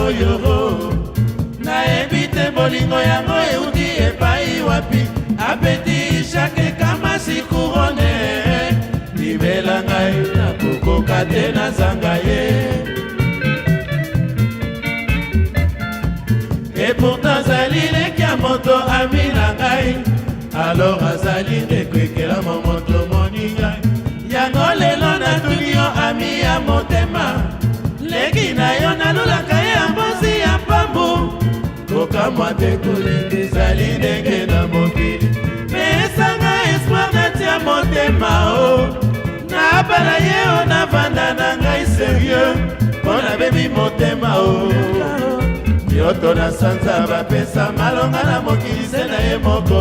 oyo nayebi te bolingo yango euti epai wapi apeti shake kama sikurone libela ngai nakokoka te nazanga ye. Et pourtant azali leki ya moto ami na ngai, alors azali ndekwekela momoto moninga yango lelo natuni yo ami ya motema leki na yo nalulaka ye ya mbozi ya pambu kokamwa te kolinga ezali ndenge na mokili pesanga espoir natia motema o nabala ye o navanda na ngai serieux mpo nabebi motema o yoto na sanza bapesa malonga na mokili se na ye moko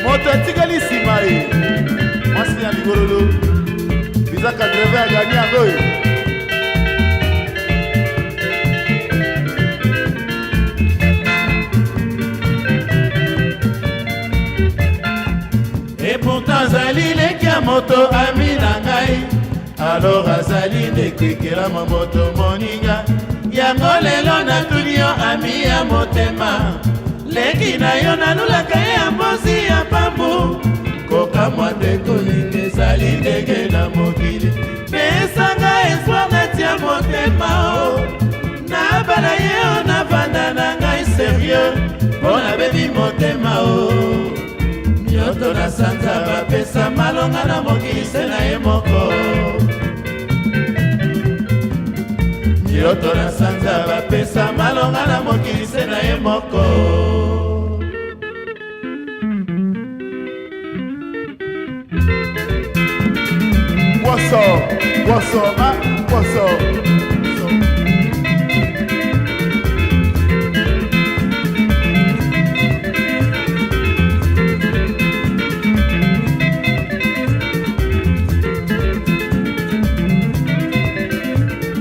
moto etikali nsima ye mwasi ya ligololo bizaka dreve agani yango oyo et pourtant azali leki ya moto ami na ngai, alors azali ndekwekela momoto moninga yango lelo natuni yo ami ya motema leki na yo nalulaka ye ya mbozi ya pambu kokamwa te kolinga ezali ndenge na mokili pesanga espoir natia motema o nabala ye o navanda na ngai serieux mpo nabebi motema o nyoto na sanza bapesa malonga na mokili se na ye moko yoto na sanza bapesa malonga na mokili se na ye moko. Poisson, ah, poisson.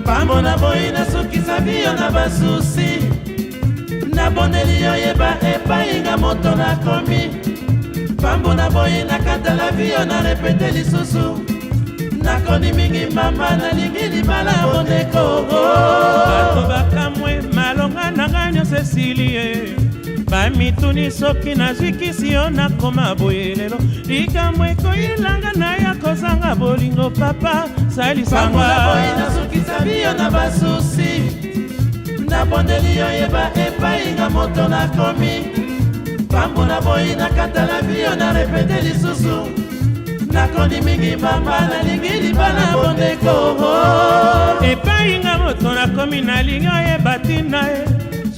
Pambo na boyi nasukisa biyo na basusi nabondeli yo yeba epai nga moto nakomi pambo na boyi nakatala biyo na repete lisusu nakoni mingi mama nalingi libala bondeko bato bakamwe malonga na ngai nyonso esilie bamituni soki nazwikisi yo nakoma boye lelo likambo ekoyilanga na ya kozanga bolingo papa salisanga nasukisa biyo na basusi nabondeli yo yeba epai nga moto nakomi pambo na boyi nakatala biyo na repete lisusu nakoni mingi mama nalingi libala bondeko epai nga moto nakomi nalingi oyeba ntina ye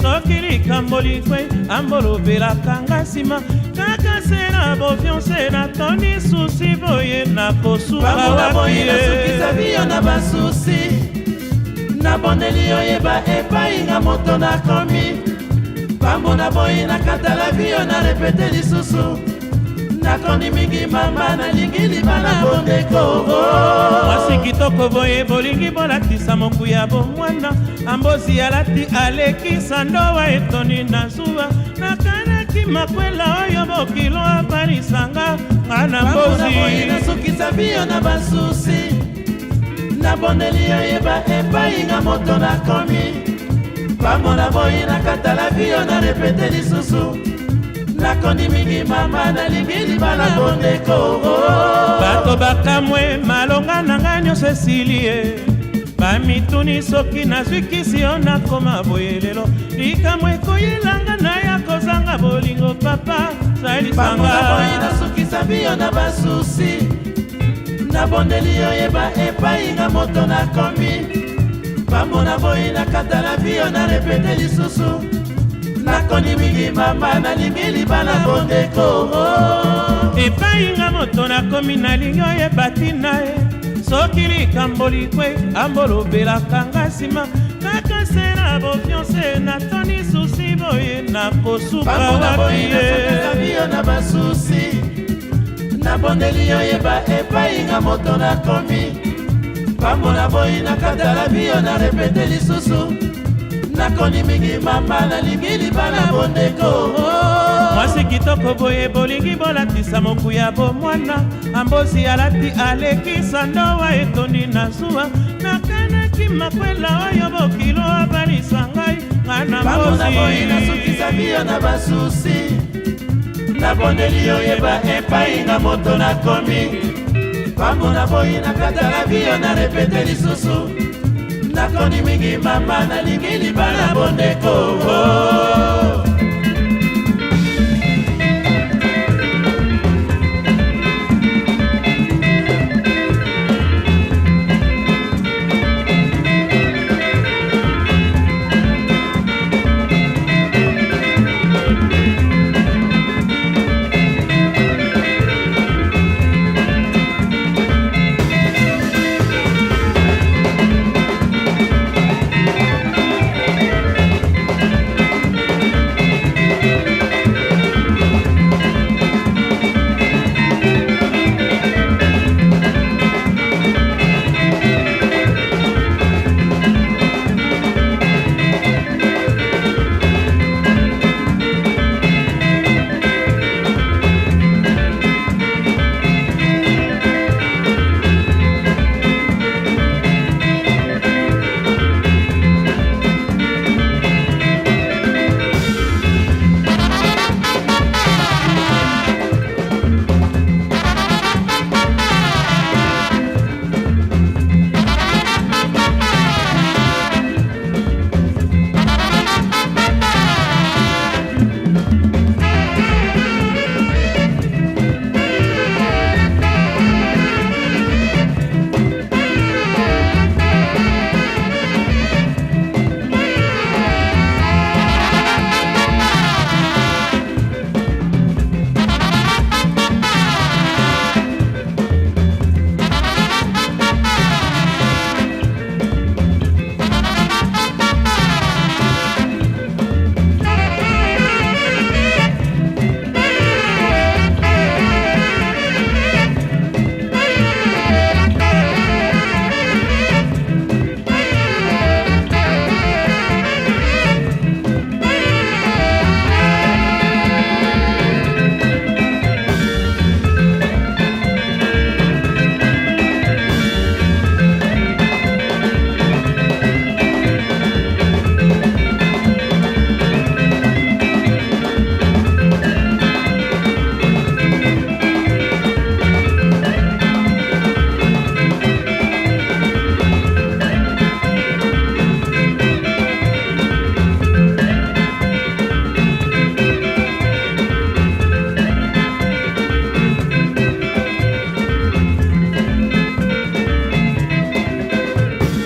soki likambo likwe ambolobelaka nga nsima kaka se na bofiance natoni susi boye nakosuka wapi nasukisa biyo na basusi nabondeli oyeba epai nga moto nakomi pambo na boyi nakatala biyo na repete lisusu nakoni mingi mama nalingi libala bondeko mwasi kitoko boye bolingi bolatisa mokuya bomwana ambozi alati alekisa ndowa etoni na zuwa nakanaki makwela oyo bokilo apalisanga nga na mbozi nasukisa biyo na basusi nabondeli oyeba epai nga moto nakomi pambo na boyi nakatala biyo na repete lisusu nakoni mingi mama nalingi libala bondeko bato bakamwe malonga na ngai nyonso esilie bamituni soki nazwikisi yo nakoma boye lelo likambo ekoyilanga na ya kozanga bolingo papa salisanga nasukisa biyo na basusi nabondeli oyeba epai nga moto nakomi pambo na boyi nakatala biyo na repete lisusu nakoni mingi mama nalingi libala bondeko epai nga moto nakomi nalingi oyeba ntina ye soki likambo likwe ambolobelaka nga nsima kaka se na bofiance natoni susi boye nakosuka wapi ye na basusi nabondeli oyeba epai nga moto nakomi pambo na boyi nakatala biyo na repete lisusu nakoni mingi mama nalingi libala bondeko mwasi kitoko boye bolingi bolatisa mokuya bomwana ambozi alati alekisa ndowa etondi na zuwa nakanaki makwela oyo bokilo abalisa ngai nga na pambo na boyi nasukisa biyo na basusi nabondeli yo yeba epai nga moto nakomi pambo na boyi nakatala biyo na repete lisusu nakoni mingi mama nalingi libala bondeko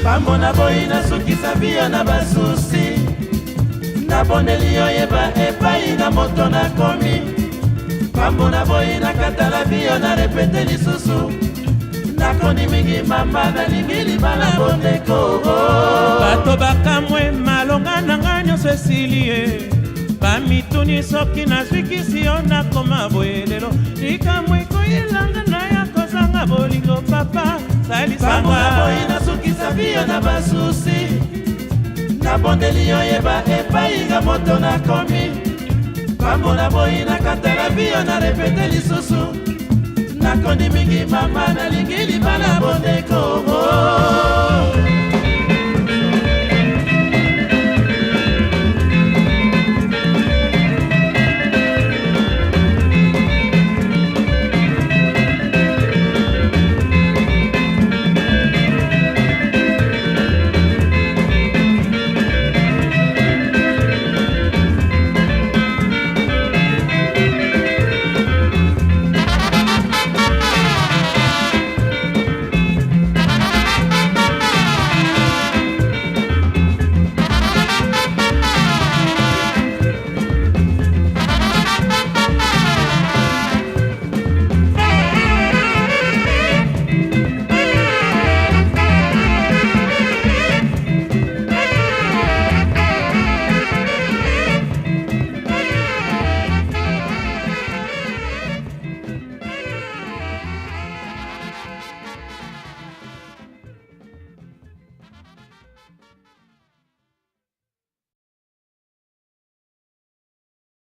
pambo na boyi nasukisa biyo na basusi nabondeli yo yeba epai nga moto nakomi pambo na boyi nakatala biyo na repete lisusu nakoni mingi mama nalingi libala bondeko bato bakamwe malonga na nga nyonso esili ye bamituni soki nazwikisi yo nakoma boye lelo likambo ekoyelanga na ya kozanga bolingo papa pambo na boyi nasukisa biyo na basusi nabondeli yo yeba epai nga moto nakomi pambo na boyi nakatala biyo na repete lisusu nakoni mingi mama nalingi libala bondeko